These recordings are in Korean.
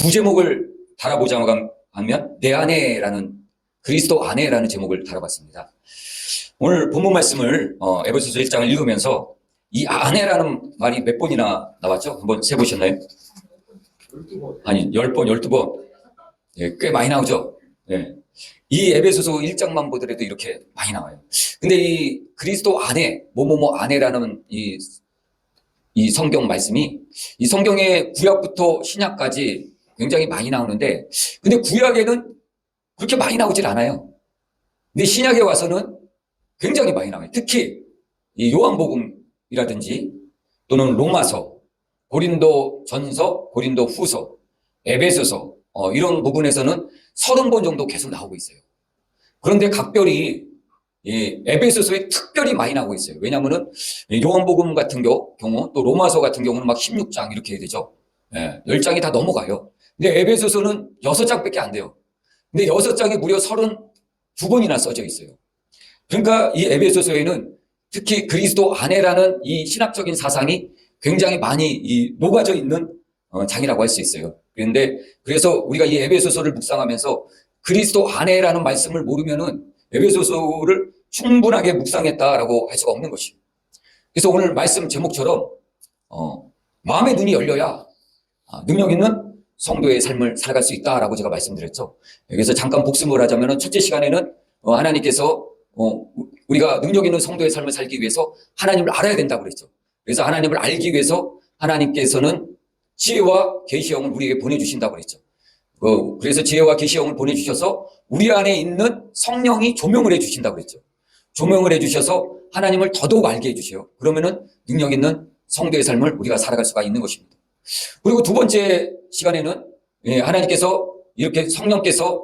부제목을 달아보자고 하면 내 안에라는, 그리스도 안에라는 제목을 달아봤습니다. 오늘 본문 말씀을 에베소서 1장을 읽으면서 이 안에라는 말이 몇 번이나 나왔죠? 한번 세보셨나요? 12번. 아니 10번, 12번. 예, 꽤 많이 나오죠? 예. 이 에베소서 1장만 보더라도 이렇게 많이 나와요. 근데 이 그리스도 안에, 뭐뭐뭐 안에라는 이 성경 말씀이, 이 성경의 구약부터 신약까지 굉장히 많이 나오는데, 근데 구약에는 그렇게 많이 나오질 않아요. 근데 신약에 와서는 굉장히 많이 나와요. 특히 이 요한복음이라든지 또는 로마서, 고린도 전서, 고린도 후서, 에베소서, 이런 부분에서는 30번 정도 계속 나오고 있어요. 그런데 각별히 이 에베소서에 특별히 많이 나오고 있어요. 왜냐하면은 요한복음 같은 경우 또 로마서 같은 경우는 막 16장 이렇게 해야 되죠. 10장이 다 넘어가요. 근데 에베소서는 6장밖에 안 돼요. 근데 6장이 무려 32번이나 써져 있어요. 그러니까 이 에베소서에는 특히 그리스도 안에라는 이 신학적인 사상이 굉장히 많이 녹아져 있는 장이라고 할 수 있어요. 그래서 우리가 이 에베소서를 묵상하면서 그리스도 안에라는 말씀을 모르면은 에베소서를 충분하게 묵상했다라고 할 수가 없는 것입니다. 그래서 오늘 말씀 제목처럼 마음의 눈이 열려야 능력 있는 성도의 삶을 살아갈 수 있다라고 제가 말씀드렸죠. 그래서 잠깐 복습을 하자면 첫째 시간에는 하나님께서 우리가 능력 있는 성도의 삶을 살기 위해서 하나님을 알아야 된다고 그랬죠. 그래서 하나님을 알기 위해서 하나님께서는 지혜와 계시형을 우리에게 보내주신다고 그랬죠. 그래서 지혜와 계시형을 보내주셔서 우리 안에 있는 성령이 조명을 해주신다고 그랬죠. 조명을 해주셔서 하나님을 더더욱 알게 해주세요. 그러면은 능력 있는 성도의 삶을 우리가 살아갈 수가 있는 것입니다. 그리고 두 번째 시간에는 하나님께서 이렇게 성령께서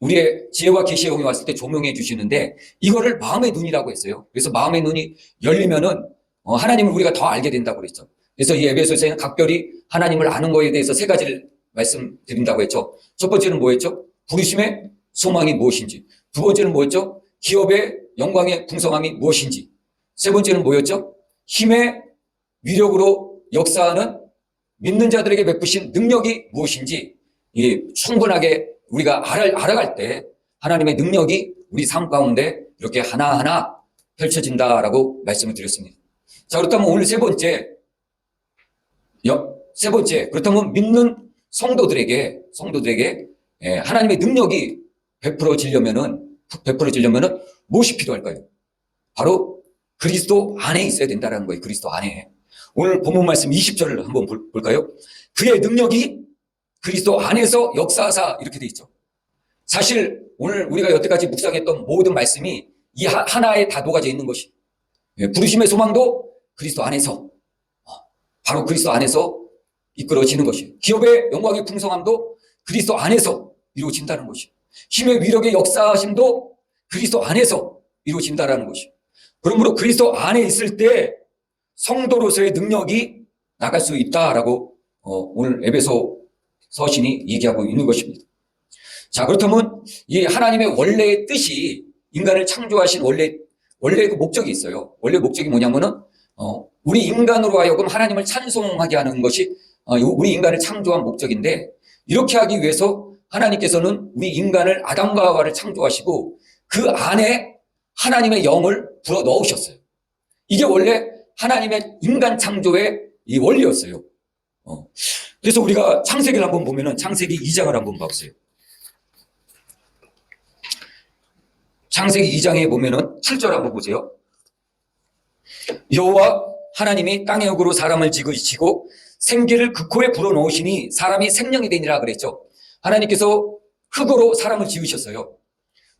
우리의 지혜와 계시의 영이 왔을 때 조명해 주시는데 이거를 마음의 눈이라고 했어요. 그래서 마음의 눈이 열리면은 하나님을 우리가 더 알게 된다고 그랬죠. 그래서 이 에베소서에는 각별히 하나님을 아는 거에 대해서 세 가지를 말씀드린다고 했죠. 첫 번째는 뭐였죠? 부르심의 소망이 무엇인지. 두 번째는 뭐였죠? 기업의 영광의 풍성함이 무엇인지. 세 번째는 뭐였죠? 힘의 위력으로 역사하는 믿는 자들에게 베푸신 능력이 무엇인지 충분하게 우리가 알아갈 때 하나님의 능력이 우리 삶 가운데 이렇게 하나하나 펼쳐진다라고 말씀을 드렸습니다. 자, 그렇다면 오늘 세 번째, 그렇다면 믿는 성도들에게 하나님의 능력이 베풀어지려면은 무엇이 필요할까요? 바로 그리스도 안에 있어야 된다는 거예요. 그리스도 안에. 오늘 본문 말씀 20절을 한번 볼까요? 그의 능력이 그리스도 안에서 역사하사 이렇게 돼 있죠. 사실 오늘 우리가 여태까지 묵상했던 모든 말씀이 이 하나에 다 녹아져 있는 것이, 부르심의 소망도 그리스도 안에서, 바로 그리스도 안에서 이끌어지는 것이, 기업의 영광의 풍성함도 그리스도 안에서 이루어진다는 것이, 힘의 위력의 역사하심도 그리스도 안에서 이루어진다는 것이. 그러므로 그리스도 안에 있을 때 성도로서의 능력이 나갈 수 있다라고 오늘 에베소 서신이 얘기하고 있는 것입니다. 자, 그렇다면 이 하나님의 원래의 뜻이, 인간을 창조하신 원래 그 목적이 있어요. 원래 목적이 뭐냐면은 우리 인간으로 하여금 하나님을 찬송하게 하는 것이 우리 인간을 창조한 목적인데, 이렇게 하기 위해서 하나님께서는 우리 인간을 아담과 하와를 창조하시고 그 안에 하나님의 영을 불어 넣으셨어요. 이게 원래 하나님의 인간 창조의 이 원리였어요. 그래서 우리가 창세기를 한번 보면은 창세기 2장을 한번 봐보세요. 창세기 2장에 보면은 7절 한번 보세요. 여호와 하나님이 땅의 흙으로 사람을 지으시고 생기를 그 코에 불어넣으시니 사람이 생명이 되니라 그랬죠. 하나님께서 흙으로 사람을 지으셨어요.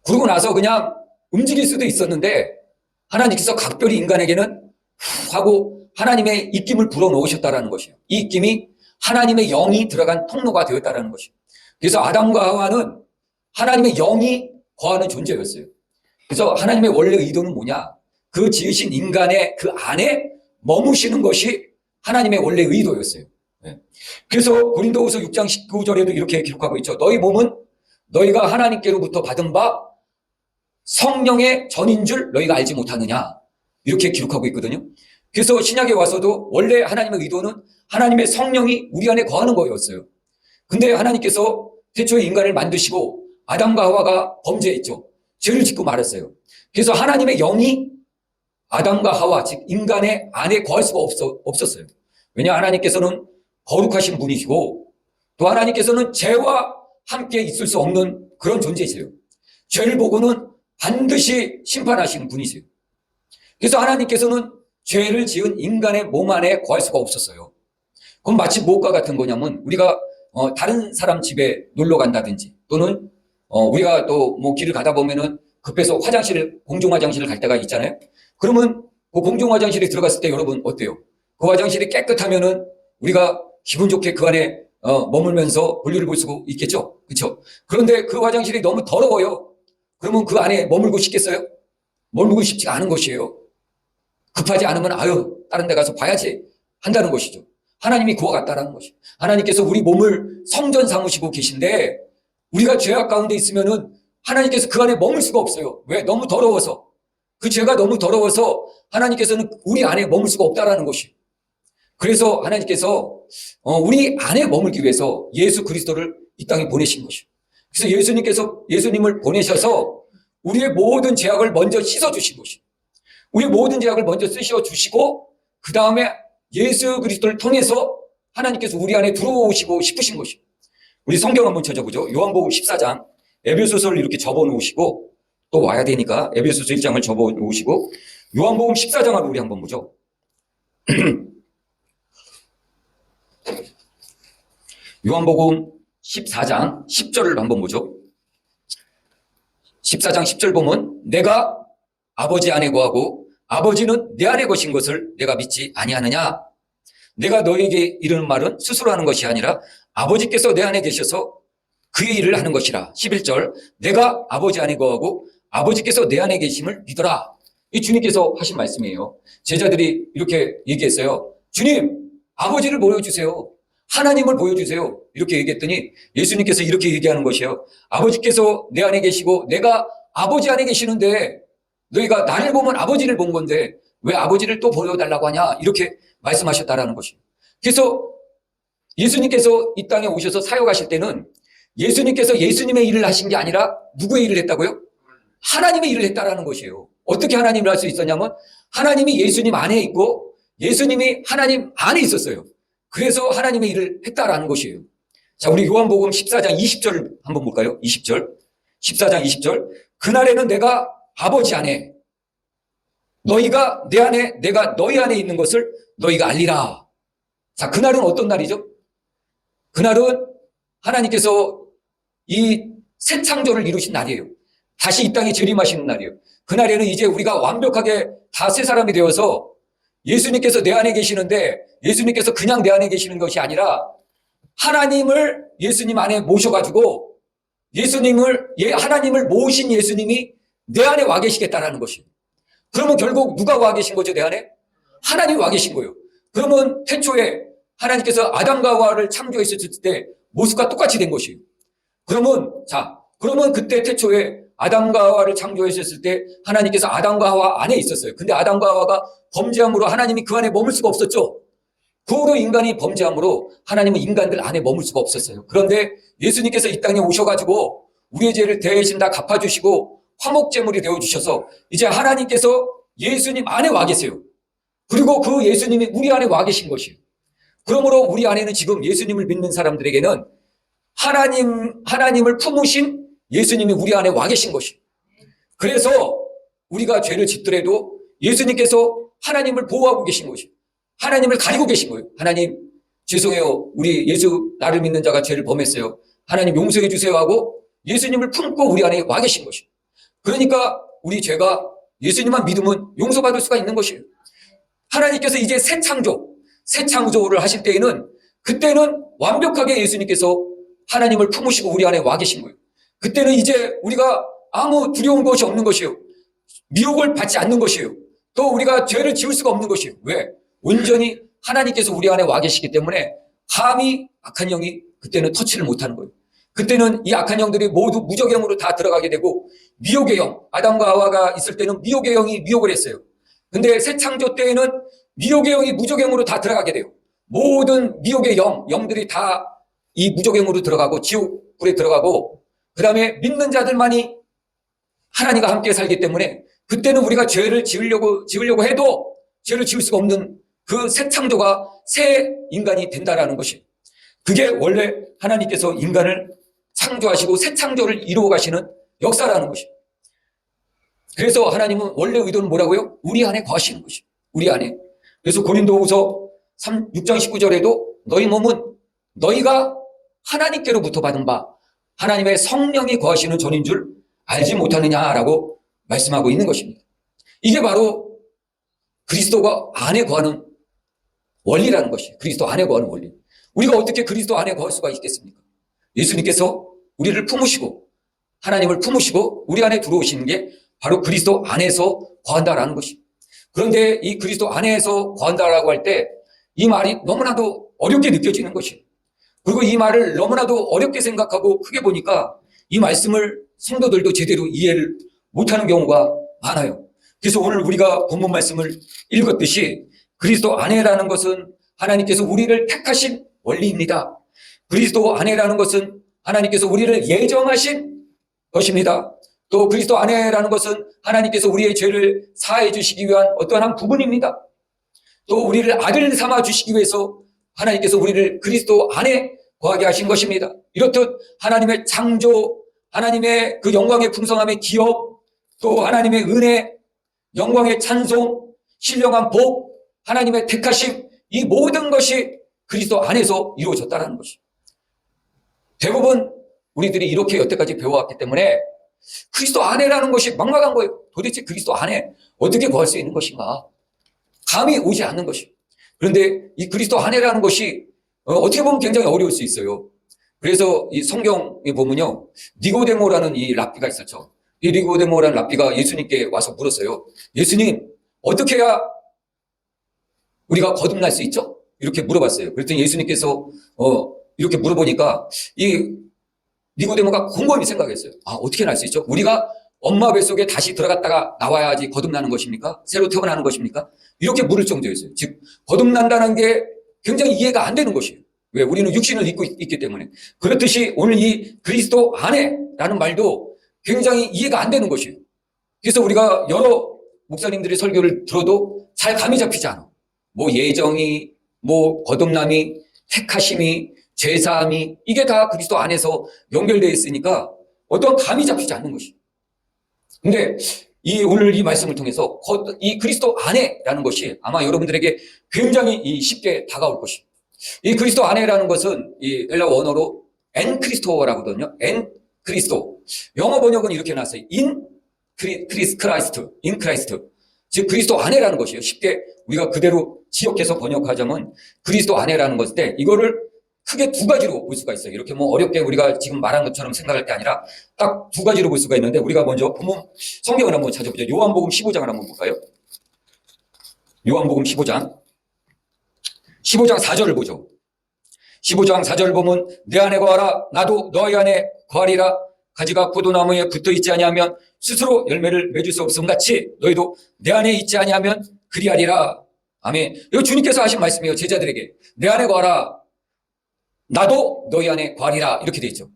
그러고 나서 그냥 움직일 수도 있었는데 하나님께서 각별히 인간에게는 하고 하나님의 입김을 불어넣으셨다라는 것이에요. 이 입김이 하나님의 영이 들어간 통로가 되었다라는 것이에요. 그래서 아담과 하와는 하나님의 영이 거하는 존재였어요. 그래서 하나님의 원래 의도는 뭐냐? 그 지으신 인간의 그 안에 머무시는 것이 하나님의 원래 의도였어요. 그래서 고린도후서 6장 19절에도 이렇게 기록하고 있죠. 너희 몸은 너희가 하나님께로부터 받은 바 성령의 전인 줄 너희가 알지 못하느냐, 이렇게 기록하고 있거든요. 그래서 신약에 와서도 원래 하나님의 의도는 하나님의 성령이 우리 안에 거하는 거였어요. 근데 하나님께서 태초에 인간을 만드시고 아담과 하와가 범죄했죠. 죄를 짓고 말았어요. 그래서 하나님의 영이 아담과 하와, 즉 인간의 안에 거할 수가 없었어요. 왜냐, 하나님께서는 거룩하신 분이시고 또 하나님께서는 죄와 함께 있을 수 없는 그런 존재이세요. 죄를 보고는 반드시 심판하시는 분이세요. 그래서 하나님께서는 죄를 지은 인간의 몸 안에 거할 수가 없었어요. 그럼 마치 무엇과 같은 거냐면 우리가 다른 사람 집에 놀러 간다든지 또는 우리가 또 뭐 길을 가다 보면은 급해서 공중 화장실을 갈 때가 있잖아요. 그러면 그 공중 화장실에 들어갔을 때 여러분 어때요? 그 화장실이 깨끗하면은 우리가 기분 좋게 그 안에 머물면서 볼일을 볼 수 있겠죠? 그렇죠? 그런데 그 화장실이 너무 더러워요. 그러면 그 안에 머물고 싶겠어요? 머물고 싶지가 않은 것이에요. 급하지 않으면 다른 데 가서 봐야지 한다는 것이죠. 하나님이 그와 같다라는 것이죠. 하나님께서 우리 몸을 성전 삼으시고 계신데 우리가 죄악 가운데 있으면은 하나님께서 그 안에 머물 수가 없어요. 왜? 너무 더러워서. 그 죄가 너무 더러워서 하나님께서는 우리 안에 머물 수가 없다라는 것이에요. 그래서 하나님께서 우리 안에 머물기 위해서 예수 그리스도를 이 땅에 보내신 것이에요. 그래서 예수님을 보내셔서 우리의 모든 죄악을 먼저 씻어주신 것이에요. 우리의 모든 죄악을 먼저 씻어주시고 그 다음에 예수 그리스도를 통해서 하나님께서 우리 안에 들어오시고 싶으신 것이에요. 우리 성경 한번 찾아보죠. 요한복음 14장 에베소서를 이렇게 접어놓으시고 또 와야 되니까 에베소서 1장을 접어놓으시고 요한복음 14장을 우리 한번 보죠. 요한복음 14장 10절을 한번 보죠. 14장 10절 보면 내가 아버지 안에 거하고 아버지는 내 안에 거신 것을 내가 믿지 아니하느냐. 내가 너에게 이르는 말은 스스로 하는 것이 아니라 아버지께서 내 안에 계셔서 그의 일을 하는 것이라. 11절 내가 아버지 안에 거하고 아버지께서 내 안에 계심을 믿어라. 이 주님께서 하신 말씀이에요. 제자들이 이렇게 얘기했어요. 주님, 아버지를 보여주세요. 하나님을 보여주세요. 이렇게 얘기했더니 예수님께서 이렇게 얘기하는 것이에요. 아버지께서 내 안에 계시고 내가 아버지 안에 계시는데 너희가 나를 보면 아버지를 본 건데 왜 아버지를 또 보여달라고 하냐? 이렇게 말씀하셨다라는 것이에요. 그래서 예수님께서 이 땅에 오셔서 사역하실 때는 예수님께서 예수님의 일을 하신 게 아니라 누구의 일을 했다고요? 하나님의 일을 했다라는 것이에요. 어떻게 하나님을 할 수 있었냐면 하나님이 예수님 안에 있고 예수님이 하나님 안에 있었어요. 그래서 하나님의 일을 했다라는 것이에요. 자, 우리 요한복음 14장 20절 한번 볼까요? 20절. 14장 20절. 그날에는 내가 아버지 안에 너희가 내 안에 내가 너희 안에 있는 것을 너희가 알리라. 자, 그날은 어떤 날이죠? 그날은 하나님께서 이 새 창조를 이루신 날이에요. 다시 이 땅에 재림하시는 날이에요. 그날에는 이제 우리가 완벽하게 다 새 사람이 되어서 예수님께서 내 안에 계시는데 예수님께서 그냥 내 안에 계시는 것이 아니라 하나님을 예수님 안에 모셔가지고 하나님을 모신 예수님이 내 안에 와 계시겠다라는 것이에요. 그러면 결국 누가 와 계신 거죠, 내 안에? 하나님이 와 계신 거예요. 그러면 태초에 하나님께서 아담과 하와를 창조했을 때 모습과 똑같이 된 것이에요. 그러면 그때 태초에 아담과 하와를 창조했을 때 하나님께서 아담과 하와 안에 있었어요. 근데 아담과 하와가 범죄함으로 하나님이 그 안에 머물 수가 없었죠. 그 후로 인간이 범죄함으로 하나님은 인간들 안에 머물 수가 없었어요. 그런데 예수님께서 이 땅에 오셔가지고 우리의 죄를 대신 다 갚아주시고 화목제물이 되어주셔서 이제 하나님께서 예수님 안에 와 계세요. 그리고 그 예수님이 우리 안에 와 계신 것이에요. 그러므로 우리 안에는 지금 예수님을 믿는 사람들에게는 하나님을 품으신 예수님이 우리 안에 와 계신 것이에요. 그래서 우리가 죄를 짓더라도 예수님께서 하나님을 보호하고 계신 것이에요. 하나님을 가리고 계신 거예요. 하나님, 죄송해요. 우리 나를 믿는 자가 죄를 범했어요. 하나님 용서해 주세요 하고 예수님을 품고 우리 안에 와 계신 것이에요. 그러니까 우리 죄가 예수님만 믿으면 용서받을 수가 있는 것이에요. 하나님께서 이제 새 창조를 하실 때에는 그때는 완벽하게 예수님께서 하나님을 품으시고 우리 안에 와 계신 거예요. 그때는 이제 우리가 아무 두려운 것이 없는 것이에요. 미혹을 받지 않는 것이에요. 또 우리가 죄를 지을 수가 없는 것이에요. 왜? 온전히 하나님께서 우리 안에 와 계시기 때문에 감히 악한 영이 그때는 터치를 못하는 거예요. 그때는 이 악한 영들이 모두 무적의 영으로 다 들어가게 되고 미혹의 영, 아담과 하와가 있을 때는 미혹의 영이 미혹을 했어요. 근데 새 창조 때에는 미혹의 영이 무적의 영으로 다 들어가게 돼요. 모든 미혹의 영들이 다 이 무조갱으로 들어가고 지옥불에 들어가고 그 다음에 믿는 자들만이 하나님과 함께 살기 때문에 그때는 우리가 죄를 지으려고 해도 죄를 지을 수가 없는 그 새 창조가 새 인간이 된다라는 것이, 그게 원래 하나님께서 인간을 창조하시고 새 창조를 이루어 가시는 역사라는 것이. 그래서 하나님은 원래 의도는 뭐라고요? 우리 안에 거하시는 것이, 우리 안에. 그래서 고린도후서 6장 19절에도 너희 몸은 너희가 하나님께로부터 받은 바 하나님의 성령이 거하시는 전인 줄 알지 못하느냐라고 말씀하고 있는 것입니다. 이게 바로 그리스도가 안에 거하는 원리라는 것이, 그리스도 안에 거하는 원리. 우리가 어떻게 그리스도 안에 거할 수가 있겠습니까? 예수님께서 우리를 품으시고 하나님을 품으시고 우리 안에 들어오시는 게 바로 그리스도 안에서 거한다라는 것이. 그런데 이 그리스도 안에서 거한다라고 할 때 이 말이 너무나도 어렵게 느껴지는 것이, 그리고 이 말을 너무나도 어렵게 생각하고 크게 보니까 이 말씀을 성도들도 제대로 이해를 못하는 경우가 많아요. 그래서 오늘 우리가 본문 말씀을 읽었듯이 그리스도 안에라는 것은 하나님께서 우리를 택하신 원리입니다. 그리스도 안에라는 것은 하나님께서 우리를 예정하신 것입니다. 또 그리스도 안에라는 것은 하나님께서 우리의 죄를 사해 주시기 위한 어떠한 한 부분입니다. 또 우리를 아들 삼아 주시기 위해서 하나님께서 우리를 그리스도 안에 거하게 하신 것입니다. 이렇듯 하나님의 창조, 하나님의 그 영광의 풍성함의 기업, 또 하나님의 은혜, 영광의 찬송, 신령한 복, 하나님의 택하심, 이 모든 것이 그리스도 안에서 이루어졌다는 것이. 대부분 우리들이 이렇게 여태까지 배워왔기 때문에 그리스도 안에라는 것이 막막한 거예요. 도대체 그리스도 안에 어떻게 거할 수 있는 것인가? 감이 오지 않는 것이. 그런데 이 그리스도 안에라는 것이 어떻게 보면 굉장히 어려울 수 있어요. 그래서 이 성경에 보면요, 니고데모라는 이 랍비가 있었죠. 이 니고데모라는 랍비가 예수님께 와서 물었어요. 예수님, 어떻게 해야 우리가 거듭날 수 있죠? 이렇게 물어봤어요. 그랬더니 예수님께서 이렇게 물어보니까 이 니고데모가 곰곰이 생각했어요. 아, 어떻게 날 수 있죠? 우리가 엄마 뱃속에 다시 들어갔다가 나와야지 거듭나는 것입니까? 새로 태어나는 것입니까? 이렇게 물을 정도였어요. 즉 거듭난다는 게 굉장히 이해가 안 되는 것이에요. 왜? 우리는 육신을 입고 있기 때문에. 그렇듯이 오늘 이 그리스도 안에라는 말도 굉장히 이해가 안 되는 것이에요. 그래서 우리가 여러 목사님들의 설교를 들어도 잘 감이 잡히지 않아. 뭐 예정이, 뭐 거듭남이, 택하심이, 죄사함이, 이게 다 그리스도 안에서 연결되어 있으니까 어떤 감이 잡히지 않는 것이. 근데 오늘 이 말씀을 통해서 이 그리스도 안에라는 것이 아마 여러분들에게 굉장히 쉽게 다가올 것이. 이 그리스도 안에라는 것은 이 헬라어 원어로 엔 크리스토라고 하거든요. 엔 크리스토. 영어 번역은 이렇게 나왔어요. 인 크라이스트. 인 크라이스트. 즉 그리스도 안에라는 것이에요. 쉽게 우리가 그대로 지역해서 번역하자면 그리스도 안에라는 것인데, 이거를 크게 두 가지로 볼 수가 있어요. 이렇게 뭐 어렵게 우리가 지금 말한 것처럼 생각할 게 아니라 딱 두 가지로 볼 수가 있는데, 우리가 먼저 본문 성경을 한번 찾아보죠. 요한복음 15장을 한번 볼까요? 요한복음 15장 4절을 보죠. 15장 4절을 보면 내 안에 거하라 나도 너희 안에 거하리라. 가지가 포도나무에 붙어 있지 아니하면 스스로 열매를 맺을 수 없음 같이 너희도 내 안에 있지 아니하면 그리하리라. 아멘. 이거 주님께서 하신 말씀이에요. 제자들에게 내 안에 거하라 나도 너희 안에 거하리라, 이렇게 돼 있죠.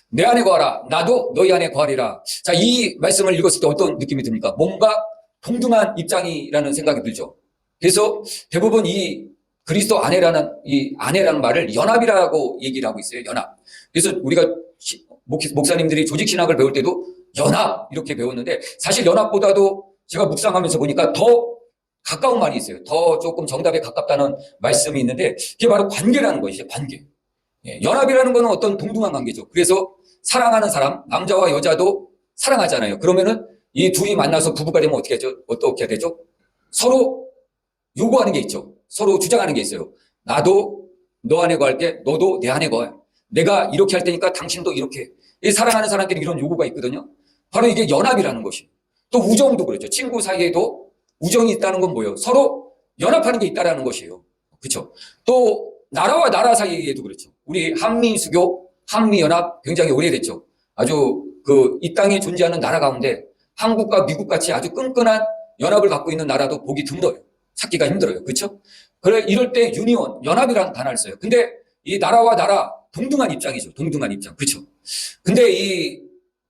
내 안에 거하라 나도 너희 안에 거하리라. 자, 이 말씀을 읽었을 때 어떤 느낌이 듭니까? 뭔가 동등한 입장이라는 생각이 들죠. 그래서 대부분 이 그리스도 안에라는 말을 연합이라고 얘기를 하고 있어요. 연합. 그래서 우리가 목사님들이 조직 신학을 배울 때도 연합 이렇게 배웠는데, 사실 연합보다도 제가 묵상하면서 보니까 더 가까운 말이 있어요. 더 조금 정답에 가깝다는 말씀이 있는데, 그게 바로 관계라는 것이죠. 관계. 연합이라는 것은 어떤 동등한 관계죠. 그래서 사랑하는 사람, 남자와 여자도 사랑하잖아요. 그러면은 이 둘이 만나서 부부가 되면 어떻게 해야 되죠? 서로 요구하는 게 있죠. 서로 주장하는 게 있어요. 나도 너 안에 거할게, 너도 내 안에 거해. 내가 이렇게 할 테니까 당신도 이렇게. 이 사랑하는 사람끼리 이런 요구가 있거든요. 바로 이게 연합이라는 것이. 또 우정도 그렇죠. 친구 사이에도 우정이 있다는 건 뭐예요? 서로 연합하는 게 있다는 것이에요. 그렇죠? 또 나라와 나라 사이에도 그렇죠. 우리 한미수교, 한미연합 굉장히 오래됐죠. 아주 이 땅에 존재하는 나라 가운데 한국과 미국 같이 아주 끈끈한 연합을 갖고 있는 나라도 보기 드물어요. 찾기가 힘들어요. 그렇죠? 그래, 이럴 때 유니온, 연합이라는 단어를 써요. 근데 이 나라와 나라, 동등한 입장이죠. 동등한 입장. 그렇죠. 근데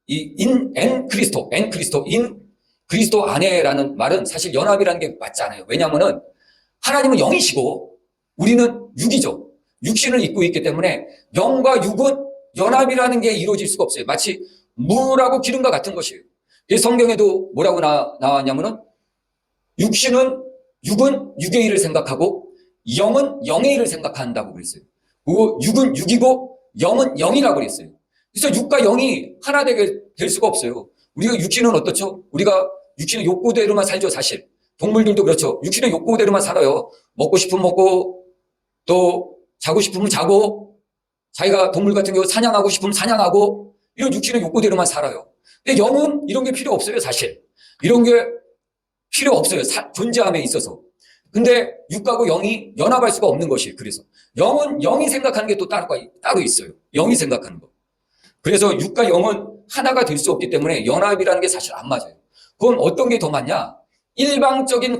엔 그리스도, 그리스도 안에라는 말은 사실 연합이라는 게 맞지 않아요. 왜냐하면은 하나님은 영이시고 우리는 육이죠. 육신을 입고 있기 때문에 영과 육은 연합이라는 게 이루어질 수가 없어요. 마치 물하고 기름과 같은 것이에요. 성경에도 뭐라고 나왔냐면은 육은 육의 일을 생각하고 영은 영의 일을 생각한다고 그랬어요. 그리고 육은 육이고 영은 영이라고 그랬어요. 그래서 육과 영이 하나 되게 될 수가 없어요. 우리가 육신은 어떻죠? 우리가 육신의 욕구대로만 살죠, 사실. 동물들도 그렇죠. 육신의 욕구대로만 살아요. 먹고 싶으면 먹고, 또 자고 싶으면 자고, 자기가 동물 같은 경우 사냥하고 싶으면 사냥하고, 이런 육신의 욕구대로만 살아요. 근데 영은 이런 게 필요 없어요, 사실. 이런 게 필요 없어요. 존재함에 있어서. 근데 육하고 영이 연합할 수가 없는 것이 그래서. 영은 영이 생각하는 게 또 따로 있어요. 영이 생각하는 거. 그래서 육과 영은 하나가 될 수 없기 때문에 연합이라는 게 사실 안 맞아요. 그럼 어떤 게 더 맞냐? 일방적인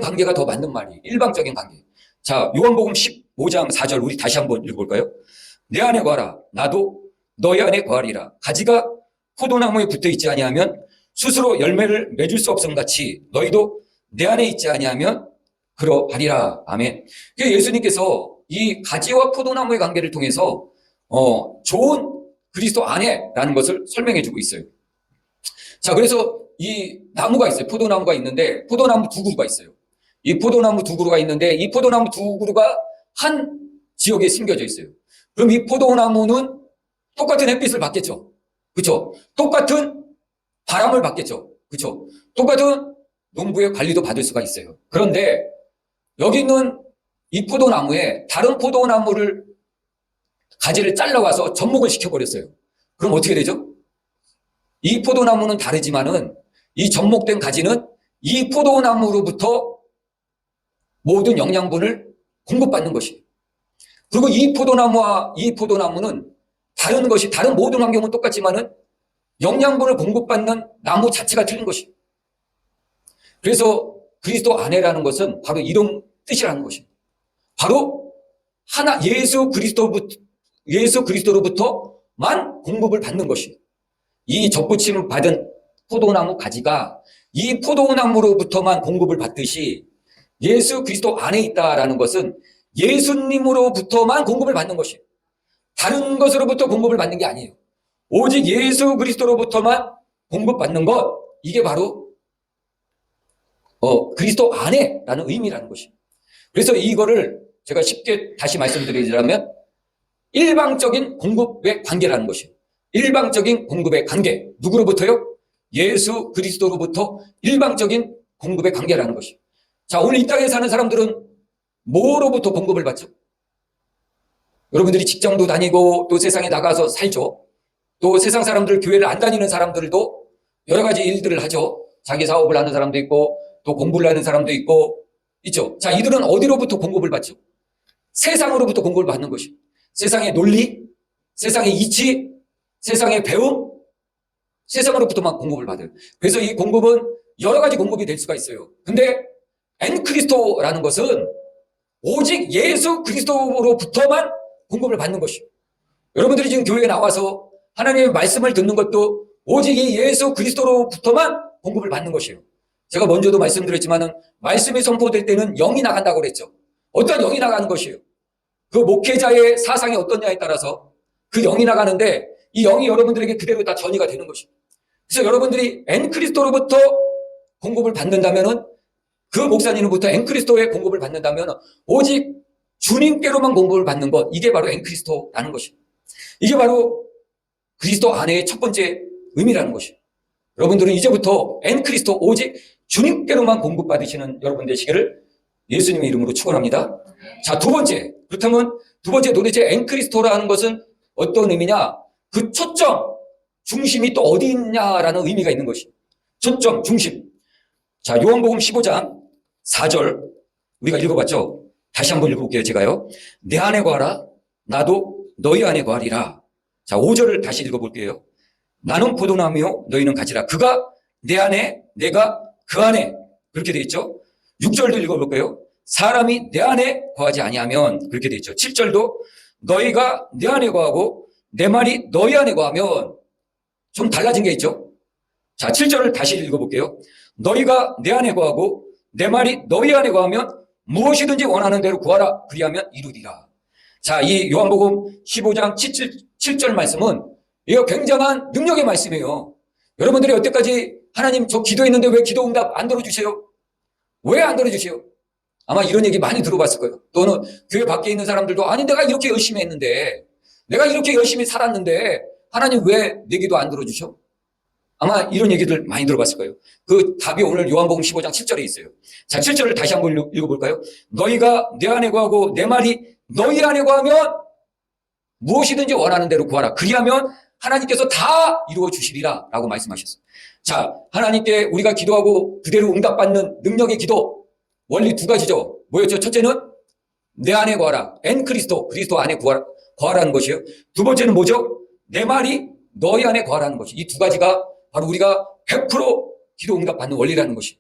관계가 더 맞는 말이에요. 일방적인 관계. 자, 요한복음 15장 4절 우리 다시 한번 읽어볼까요? 내 안에 거하라. 나도 너희 안에 거하리라. 가지가 포도나무에 붙어 있지 아니하면 스스로 열매를 맺을 수 없음 같이 너희도 내 안에 있지 아니하면 그러하리라. 아멘. 예수님께서 이 가지와 포도나무의 관계를 통해서 좋은 그리스도 안에라는 것을 설명해 주고 있어요. 자, 그래서 이 나무가 있어요. 포도나무가 있는데 포도나무 두 그루가 있어요. 이 포도나무 두 그루가 있는데 이 포도나무 두 그루가 한 지역에 심겨져 있어요. 그럼 이 포도나무는 똑같은 햇빛을 받겠죠. 그렇죠? 똑같은 바람을 받겠죠. 그렇죠? 똑같은 농부의 관리도 받을 수가 있어요. 그런데 여기 있는 이 포도나무에 다른 포도나무를 가지를 잘라와서 접목을 시켜버렸어요. 그럼 어떻게 되죠? 이 포도나무는 다르지만은 이 접목된 가지는 이 포도나무로부터 모든 영양분을 공급받는 것이에요. 그리고 이 포도나무와 이 포도나무는 다른 모든 환경은 똑같지만은 영양분을 공급받는 나무 자체가 틀린 것이에요. 그래서 그리스도 안에라는 것은 바로 이런 뜻이라는 것입니다. 바로 예수 그리스도로부터만 공급을 받는 것이에요. 이 접붙임 받은 포도나무 가지가 이 포도나무로부터만 공급을 받듯이 예수 그리스도 안에 있다라는 것은 예수님으로부터만 공급을 받는 것이에요. 다른 것으로부터 공급을 받는 게 아니에요. 오직 예수 그리스도로부터만 공급받는 것, 이게 바로 그리스도 안에라는 의미라는 것이에요. 그래서 이거를 제가 쉽게 다시 말씀드리자면 일방적인 공급의 관계라는 것이에요. 일방적인 공급의 관계. 누구로부터요? 예수 그리스도로부터 일방적인 공급의 관계라는 것이에요. 자, 오늘 이 땅에 사는 사람들은 뭐로부터 공급을 받죠? 여러분들이 직장도 다니고 또 세상에 나가서 살죠. 또 세상 사람들, 교회를 안 다니는 사람들도 여러 가지 일들을 하죠. 자기 사업을 하는 사람도 있고 또 공부를 하는 사람도 있죠. 자, 이들은 어디로부터 공급을 받죠? 세상으로부터 공급을 받는 것이에요. 세상의 논리, 세상의 이치, 세상의 배움, 세상으로부터만 공급을 받아요. 그래서 이 공급은 여러 가지 공급이 될 수가 있어요. 근데 엔크리스토라는 것은 오직 예수 그리스도로부터만 공급을 받는 것이에요. 여러분들이 지금 교회에 나와서 하나님의 말씀을 듣는 것도 오직 이 예수 그리스도로부터만 공급을 받는 것이에요. 제가 먼저도 말씀드렸지만은 말씀이 선포될 때는 영이 나간다고 그랬죠. 어떤 영이 나가는 것이에요. 그 목회자의 사상이 어떠냐에 따라서 그 영이 나가는데 이 영이 여러분들에게 그대로 다 전이가 되는 것이에요. 그래서 여러분들이 엔크리스토로부터 공급을 받는다면은 그 목사님으로부터 엔크리스토의 공급을 받는다면 오직 주님께로만 공급을 받는 것, 이게 바로 엔크리스토라는 것이에요. 이게 바로 그리스도 안에의 첫 번째 의미라는 것이에요. 여러분들은 이제부터 엔크리스토 오직 주님께로만 공급받으시는 여러분 되시기를 예수님의 이름으로 축원합니다. 자, 그렇다면 두 번째 도대체 엔크리스토라는 것은 어떤 의미냐? 그 초점, 중심이 또 어디 있냐라는 의미가 있는 것이에요. 초점, 중심. 자, 요한복음 15장 4절 우리가 읽어봤죠? 다시 한번 읽어볼게요. 제가요. 내 안에 거하라. 나도 너희 안에 거하리라. 자, 5절을 다시 읽어볼게요. 나는 포도나무요 너희는 가지라. 그가 내 안에 내가 그 안에 그렇게 되어 있죠. 6절도 읽어볼까요? 사람이 내 안에 거하지 아니하면 그렇게 되어 있죠. 7절도 너희가 내 안에 거하고 내 말이 너희 안에 거하면 좀 달라진 게 있죠. 자, 7절을 다시 읽어볼게요. 너희가 내 안에 거하고 내 말이 너희 안에 거하면 무엇이든지 원하는 대로 구하라. 그리하면 이루리라. 자, 이 요한복음 15장 7절 말씀은 이거 굉장한 능력의 말씀이에요. 여러분들이 여태까지 하나님 저 기도했는데 왜 기도 응답 안 들어주세요? 왜 안 들어주세요? 아마 이런 얘기 많이 들어봤을 거예요. 또는 교회 밖에 있는 사람들도 아니 내가 이렇게 열심히 했는데 내가 이렇게 열심히 살았는데 하나님 왜 내 기도 안 들어주셔? 아마 이런 얘기들 많이 들어봤을 거예요. 그 답이 오늘 요한복음 15장 7절에 있어요. 자, 7절을 다시 한번 읽어볼까요? 너희가 내 안에 거하고 내 말이 너희 안에 거하면 무엇이든지 원하는 대로 구하라. 그리하면 하나님께서 다 이루어 주시리라 라고 말씀하셨어요. 자, 하나님께 우리가 기도하고 그대로 응답받는 능력의 기도 원리 두 가지죠. 뭐였죠? 첫째는 내 안에 거하라. 그리스도 안에 거하라는 것이에요. 두 번째는 뭐죠? 내 말이 너희 안에 거하라는 것이. 이 두 가지가 바로 우리가 100% 기도 응답 받는 원리라는 것이.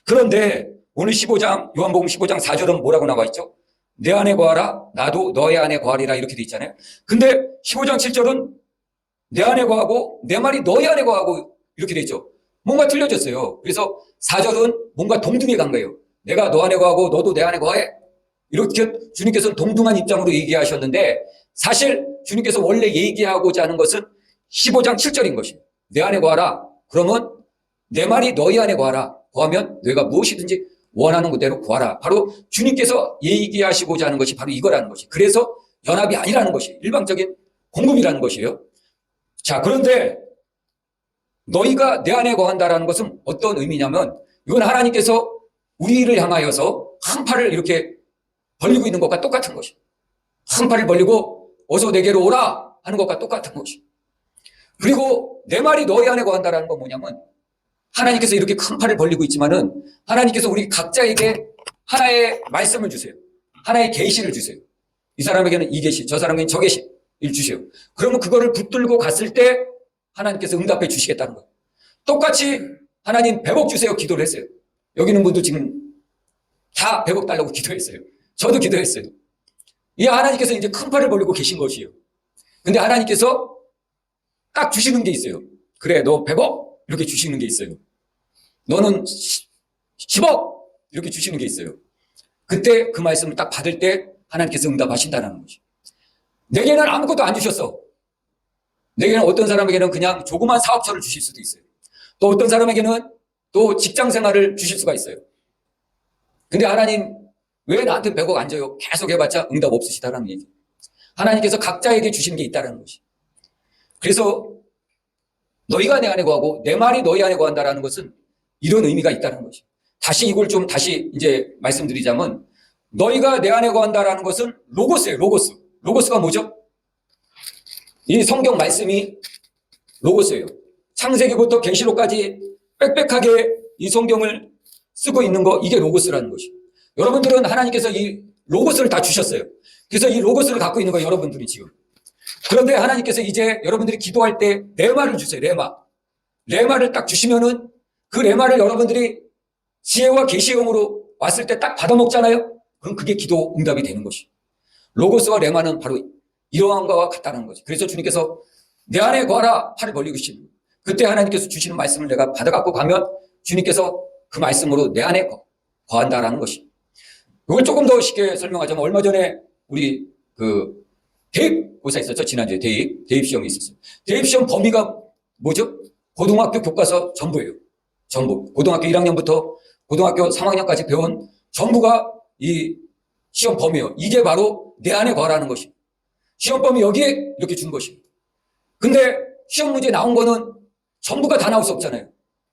그런데 오늘 요한복음 15장 4절은 뭐라고 나와 있죠? 내 안에 거하라, 나도 너희 안에 거하리라 이렇게 돼 있잖아요. 근데 15장 7절은 내 안에 거하고 내 말이 너희 안에 거하고 이렇게 돼 있죠. 뭔가 틀려졌어요. 그래서 4절은 뭔가 동등해 간 거예요. 내가 너 안에 거하고 너도 내 안에 거해. 이렇게 주님께서는 동등한 입장으로 얘기하셨는데 사실 주님께서 원래 얘기하고자 하는 것은 15장 7절인 것이에요. 내 안에 거하라. 그러면 내 말이 너희 안에 거하라. 거하면 너희가 무엇이든지 원하는 그대로 구하라. 바로 주님께서 얘기하시고자 하는 것이 바로 이거라는 것이. 그래서 연합이 아니라는 것이 일방적인 공급이라는 것이에요. 자, 그런데 너희가 내 안에 거한다라는 것은 어떤 의미냐면 이건 하나님께서 우리를 향하여서 한 팔을 이렇게 벌리고 있는 것과 똑같은 것이. 한 팔을 벌리고 어서 내게로 오라 하는 것과 똑같은 것이. 그리고 내 말이 너희 안에 거한다라는 건 뭐냐면 하나님께서 이렇게 큰 팔을 벌리고 있지만은 하나님께서 우리 각자에게 하나의 말씀을 주세요. 하나의 계시를 주세요. 이 사람에게는 이 계시, 저 사람에게는 저 계시를 주세요. 그러면 그거를 붙들고 갔을 때 하나님께서 응답해 주시겠다는 거예요. 똑같이 하나님 100억 주세요 기도를 했어요. 여기 있는 분도 지금 다 100억 달라고 기도했어요. 저도 기도했어요. 이 하나님께서 이제 큰 팔을 벌리고 계신 것이에요. 근데 하나님께서 딱 주시는 게 있어요. 그래, 너 100억? 이렇게 주시는 게 있어요. 너는 10억? 이렇게 주시는 게 있어요. 그때 그 말씀을 딱 받을 때 하나님께서 응답하신다는 것이. 내게는 아무것도 안 주셨어. 내게는 어떤 사람에게는 그냥 조그만 사업처를 주실 수도 있어요. 또 어떤 사람에게는 또 직장 생활을 주실 수가 있어요. 근데 하나님 왜 나한테 100억 안 줘요? 계속 해봤자 응답 없으시다라는 얘기. 하나님께서 각자에게 주시는 게 있다는 것이. 그래서 너희가 내 안에 거하고 내 말이 너희 안에 거한다라는 것은 이런 의미가 있다는 것이. 다시 이걸 좀 다시 이제 말씀드리자면 너희가 내 안에 거한다라는 것은 로고스예요. 로고스. 로고스가 뭐죠? 이 성경 말씀이 로고스예요. 창세기부터 계시록까지 빽빽하게 이 성경을 쓰고 있는 거 이게 로고스라는 것이. 여러분들은 하나님께서 이 로고스를 다 주셨어요. 그래서 이 로고스를 갖고 있는 거예요. 여러분들이 지금. 그런데 하나님께서 이제 여러분들이 기도할 때 레마를 주세요. 레마. 레마를 딱 주시면은 그 레마를 여러분들이 지혜와 계시형으로 왔을 때 딱 받아먹잖아요. 그럼 그게 기도 응답이 되는 것이. 로고스와 레마는 바로 이러한 것과 같다는 거지. 그래서 주님께서 내 안에 거하라 팔을 벌리고 계시는. 그때 하나님께서 주시는 말씀을 내가 받아갖고 가면 주님께서 그 말씀으로 내 안에 거한다라는 것이. 이걸 조금 더 쉽게 설명하자면 얼마 전에 우리 대입 고사 있었죠. 지난주에 대입 시험이 있었어요. 대입 시험 범위가 뭐죠? 고등학교 교과서 전부예요. 전부. 고등학교 1학년부터 고등학교 3학년까지 배운 전부가 이 시험 범위예요. 이게 바로 내 안에 거하라는 것이. 시험 범위 여기에 이렇게 준 것이. 근데 시험 문제 나온 거는 전부가 다 나올 수 없잖아요.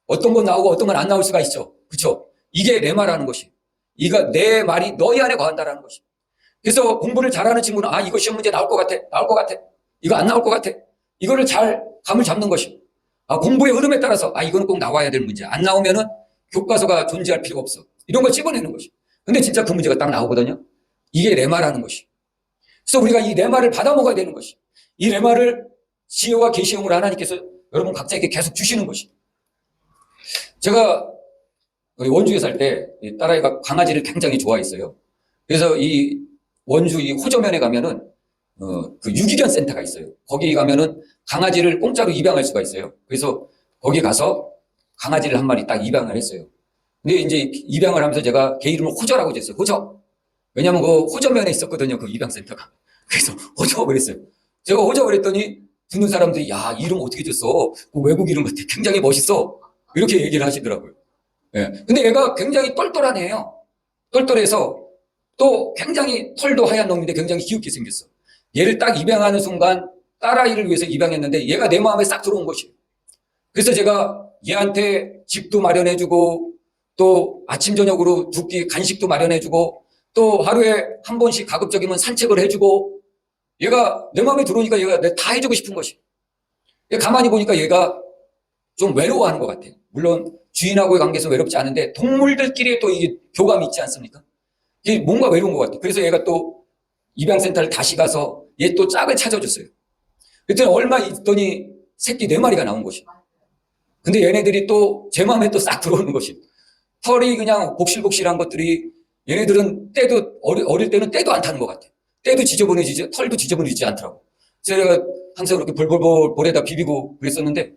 어떤 건 나오고 어떤 건 안 나올 수가 있죠. 그렇죠? 이게 내 말하는 것이. 이가 내 말이 너희 안에 거한다라는 것이. 그래서 공부를 잘하는 친구는 이거 시험 문제 나올 것 같아. 나올 것 같아. 이거 안 나올 것 같아. 이거를 잘 감을 잡는 것이. 공부의 흐름에 따라서 이거는 꼭 나와야 될 문제. 안 나오면은 교과서가 존재할 필요가 없어. 이런 걸 집어내는 것이. 근데 진짜 그 문제가 딱 나오거든요. 이게 레마라는 것이. 그래서 우리가 이 레마를 받아 먹어야 되는 것이. 이 레마를 지혜와 계시형으로 하나님께서 여러분 각자에게 계속 주시는 것이. 제가 원주에 살 때 딸아이가 강아지를 굉장히 좋아했어요. 그래서 이 원주 이 호저면에 가면은 그 유기견 센터가 있어요. 거기 가면은 강아지를 공짜로 입양할 수가 있어요. 그래서 거기 가서 강아지를 한 마리 딱 입양을 했어요. 근데 이제 입양을 하면서 제가 걔 이름을 호저라고 줬어요. 호저. 왜냐면 그 호저면에 있었거든요. 그 입양센터가. 그래서 호저 그랬어요. 제가 호저 그랬더니 듣는 사람들이 야, 이름 어떻게 줬어? 그 외국 이름 같아. 굉장히 멋있어. 이렇게 얘기를 하시더라고요. 예. 근데 얘가 굉장히 똘똘한 애예요. 똘똘해서 또 굉장히 털도 하얀 놈인데 굉장히 귀엽게 생겼어. 얘를 딱 입양하는 순간 딸아이를 위해서 입양했는데 얘가 내 마음에 싹 들어온 것이에요. 그래서 제가 얘한테 집도 마련해주고 또 아침 저녁으로 두 끼 간식도 마련해주고 또 하루에 한 번씩 가급적이면 산책을 해주고 얘가 내 마음에 들어오니까 얘가 내가 다 해주고 싶은 것이. 가만히 보니까 얘가 좀 외로워하는 것 같아요. 물론 주인하고의 관계에서 외롭지 않은데 동물들끼리 또 이게 교감이 있지 않습니까? 이게 뭔가 외로운 것 같아요. 그래서 얘가 또 입양센터를 다시 가서 얘 또 짝을 찾아줬어요. 그랬더니 얼마 있더니 새끼 4마리가 나온 것이. 근데 얘네들이 또 제 마음에 또 싹 들어오는 것이. 털이 그냥 복실복실한 것들이 얘네들은 때도 어릴 때는 때도 안 타는 것 같아. 때도 지저분해지지 털도 지저분해지지 않더라고. 제가 항상 그렇게 볼볼볼 볼에다 비비고 그랬었는데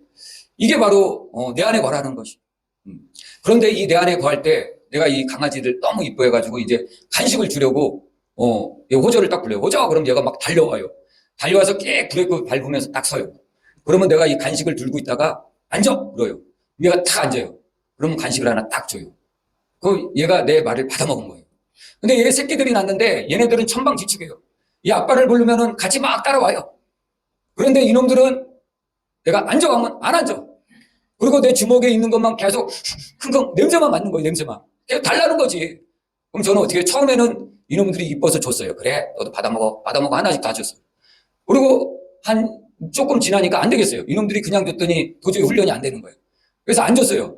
이게 바로 내 안에 거하는 것이. 그런데 이 내 안에 거할 때 내가 이 강아지를 너무 이뻐해가지고 이제 간식을 주려고 얘 호저를 딱 불러요. 호저 그럼 얘가 막 달려와요. 달려와서 깨 브레이크 밟으면서 딱 서요. 그러면 내가 이 간식을 들고 있다가 앉아 그래요. 얘가 탁 앉아요. 그러면 간식을 하나 딱 줘요. 그 얘가 내 말을 받아먹은 거예요. 근데 얘 새끼들이 났는데 얘네들은 천방지축이에요. 이 아빠를 부르면은 같이 막 따라와요. 그런데 이놈들은 내가 앉아가면 안 앉아. 그리고 내 주먹에 있는 것만 계속 킁킁 냄새만 맡는 거예요. 냄새만. 계속 달라는 거지. 그럼 저는 어떻게 처음에는 이놈들이 이뻐서 줬어요. 그래 너도 받아먹어. 받아먹어 하나씩 다 줬어요. 그리고 한 조금 지나니까 안 되겠어요. 이놈들이 그냥 줬더니 도저히 훈련이 안 되는 거예요. 그래서 안 줬어요.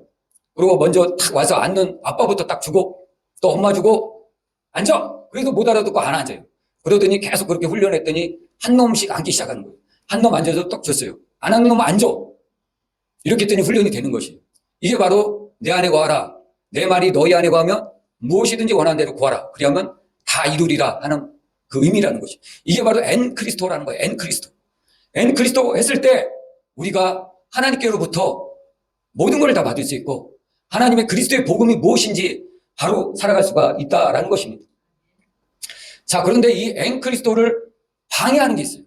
그리고 먼저 탁 와서 앉는 아빠부터 딱 주고 또 엄마 주고 앉아. 그래도 못 알아듣고 안 앉아요. 그러더니 계속 그렇게 훈련했더니 한 놈씩 앉기 시작하는 거예요. 한 놈 앉아서 떡 줬어요. 안 앉는 놈 앉아. 이렇게 했더니 훈련이 되는 것이. 이게 바로 내 안에 거하라. 내 말이 너희 안에 거하면 무엇이든지 원하는 대로 구하라. 그리하면 다 이루리라 하는 그 의미라는 것이. 이게 바로 엔크리스토라는 거예요. 엔크리스토. 엔크리스토 했을 때 우리가 하나님께로부터 모든 걸 다 받을 수 있고 하나님의 그리스도의 복음이 무엇인지 바로 살아갈 수가 있다라는 것입니다. 자, 그런데 이 엔크리스토를 방해하는 게 있어요.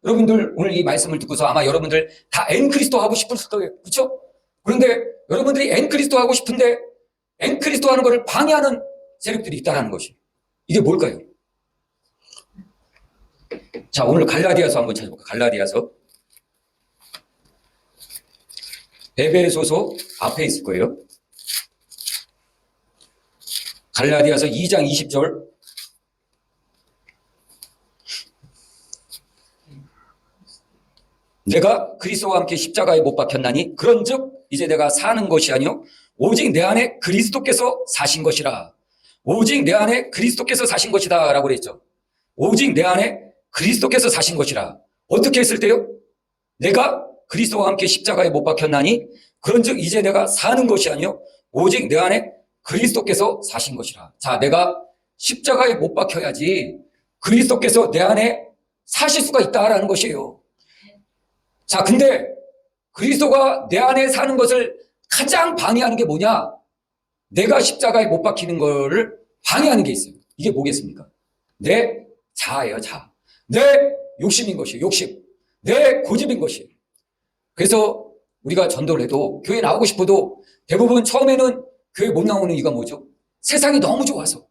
여러분들 오늘 이 말씀을 듣고서 아마 여러분들 다 엔크리스토 하고 싶을 거예요. 그렇죠? 그런데 여러분들이 엔크리스토 하고 싶은데 엔크리스토 하는 것을 방해하는 세력들이 있다는 것이. 이게 뭘까요? 자, 오늘 갈라디아서 한번 찾아볼까요? 갈라디아서. 에베소서 앞에 있을 거예요. 갈라디아서 2장 20절. 내가 그리스도와 함께 십자가에 못 박혔나니 그런즉 이제 내가 사는 것이 아니요 오직 내 안에 그리스도께서 사신 것이라. 오직 내 안에 그리스도께서 사신 것이다 라고 그랬죠. 오직 내 안에 그리스도께서 사신 것이라. 어떻게 했을 때요? 내가 그리스도와 함께 십자가에 못 박혔나니 그런즉 이제 내가 사는 것이 아니요 오직 내 안에 그리스도께서 사신 것이라. 자, 내가 십자가에 못 박혀야지 그리스도께서 내 안에 사실 수가 있다라는 것이에요. 자, 근데 그리스도가 내 안에 사는 것을 가장 방해하는 게 뭐냐? 내가 십자가에 못 박히는 거를 방해하는 게 있어요. 이게 뭐겠습니까? 내 자아예요, 자아. 내 욕심인 것이에요, 욕심. 내 고집인 것이에요. 그래서 우리가 전도를 해도 교회 나오고 싶어도 대부분 처음에는 교회 못 나오는 이유가 뭐죠? 세상이 너무 좋아서.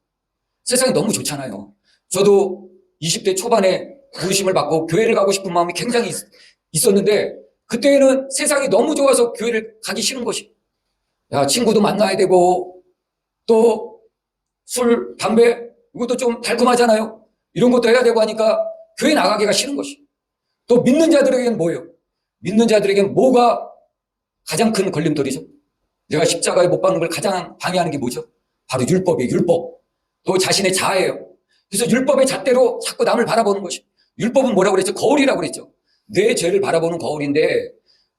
세상이 너무 좋잖아요. 저도 20대 초반에 부르심을 받고 교회를 가고 싶은 마음이 굉장히 있었는데 그때는 세상이 너무 좋아서 교회를 가기 싫은 것이. 야, 친구도 만나야 되고 또 술, 담배 이것도 좀 달콤하잖아요. 이런 것도 해야 되고 하니까 교회 나가기가 싫은 것이. 또 믿는 자들에게는 뭐예요? 믿는 자들에게는 뭐가 가장 큰 걸림돌이죠? 내가 십자가에 못 박는 걸 가장 방해하는 게 뭐죠? 바로 율법이에요, 율법. 또 자신의 자아예요. 그래서 율법의 잣대로 자꾸 남을 바라보는 것이. 율법은 뭐라고 그랬죠? 거울이라고 그랬죠. 내 죄를 바라보는 거울인데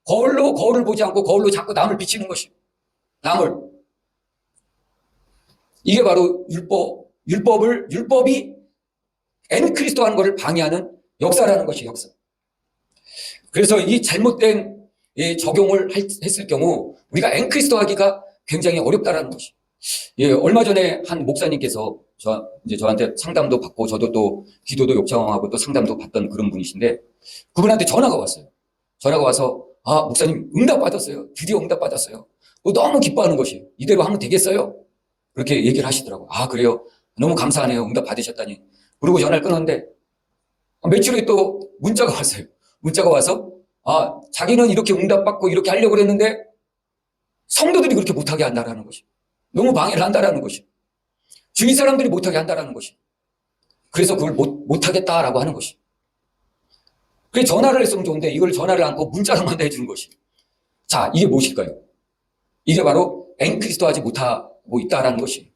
거울로 거울을 보지 않고 거울로 자꾸 남을 비치는 것이. 남을. 이게 바로 율법이 엔크리스토 하는 것을 방해하는 역사라는 것이 역사. 그래서 이 잘못된 이 적용을 했을 경우 우리가 앵크리스도 하기가 굉장히 어렵다라는 것이. 예, 얼마 전에 한 목사님께서 이제 저한테 상담도 받고 저도 또 기도도 요청하고 또 상담도 받던 그런 분이신데 그분한테 전화가 왔어요. 전화가 와서 아, 목사님 응답 받았어요. 드디어 응답 받았어요. 너무 기뻐하는 것이 이대로 하면 되겠어요? 그렇게 얘기를 하시더라고요. 아, 그래요? 너무 감사하네요. 응답 받으셨다니. 그리고 전화를 끊었는데 며칠 후에 또 문자가 왔어요. 문자가 와서 아, 자기는 이렇게 응답받고 이렇게 하려고 그랬는데 성도들이 그렇게 못하게 한다라는 것이. 너무 방해를 한다라는 것이. 주위 사람들이 못하게 한다라는 것이. 그래서 그걸 못하겠다라고 하는 것이. 그래서 전화를 했으면 좋은데 이걸 전화를 않고 문자로만 해주는 것이. 자, 이게 무엇일까요? 이게 바로 앵크리스도 하지 못하고 있다라는 것이.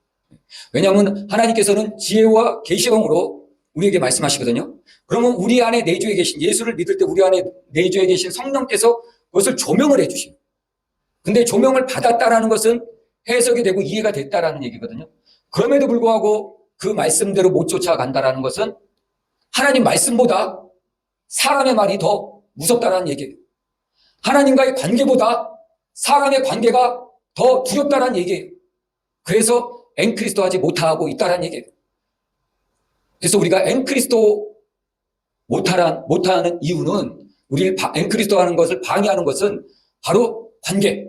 왜냐하면 하나님께서는 지혜와 계시형으로 우리에게 말씀하시거든요. 그러면 우리 안에 내주에 계신 예수를 믿을 때 우리 안에 내주에 계신 성령께서 그것을 조명을 해주시고 근데 조명을 받았다라는 것은 해석이 되고 이해가 됐다라는 얘기거든요. 그럼에도 불구하고 그 말씀대로 못 쫓아간다라는 것은 하나님 말씀보다 사람의 말이 더 무섭다라는 얘기예요. 하나님과의 관계보다 사람의 관계가 더 두렵다라는 얘기예요. 그래서 앵크리스도 하지 못하고 있다라는 얘기예요. 그래서 우리가 앵크리스도 못하는 이유는 우리를 앵크리스도 하는 것을 방해하는 것은 바로 관계,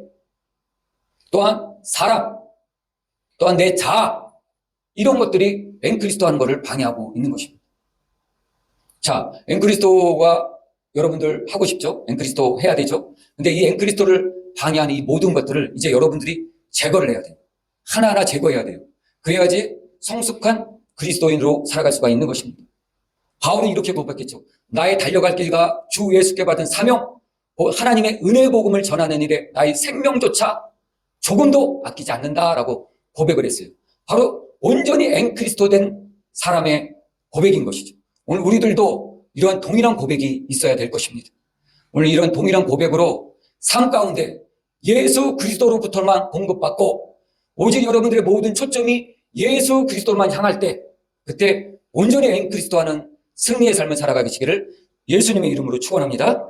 또한 사람, 또한 내 자아, 이런 것들이 앵크리스도 하는 것을 방해하고 있는 것입니다. 자, 앵크리스도가 여러분들 하고 싶죠? 앵크리스도 해야 되죠? 근데 이 앵크리스도를 방해하는 이 모든 것들을 이제 여러분들이 제거를 해야 돼요. 하나하나 제거해야 돼요. 그래야지 성숙한 그리스도인으로 살아갈 수가 있는 것입니다. 바울은 이렇게 고백했죠. 나의 달려갈 길과 주 예수께 받은 사명, 하나님의 은혜 복음을 전하는 일에 나의 생명조차 조금도 아끼지 않는다라고 고백을 했어요. 바로 온전히 앵크리스도 된 사람의 고백인 것이죠. 오늘 우리들도 이러한 동일한 고백이 있어야 될 것입니다. 오늘 이런 동일한 고백으로 삶 가운데 예수 그리스도로부터만 공급받고 오직 여러분들의 모든 초점이 예수 그리스도만 향할 때 그때 온전히 앵크리스도하는 승리의 삶을 살아가시기를 예수님의 이름으로 축원합니다.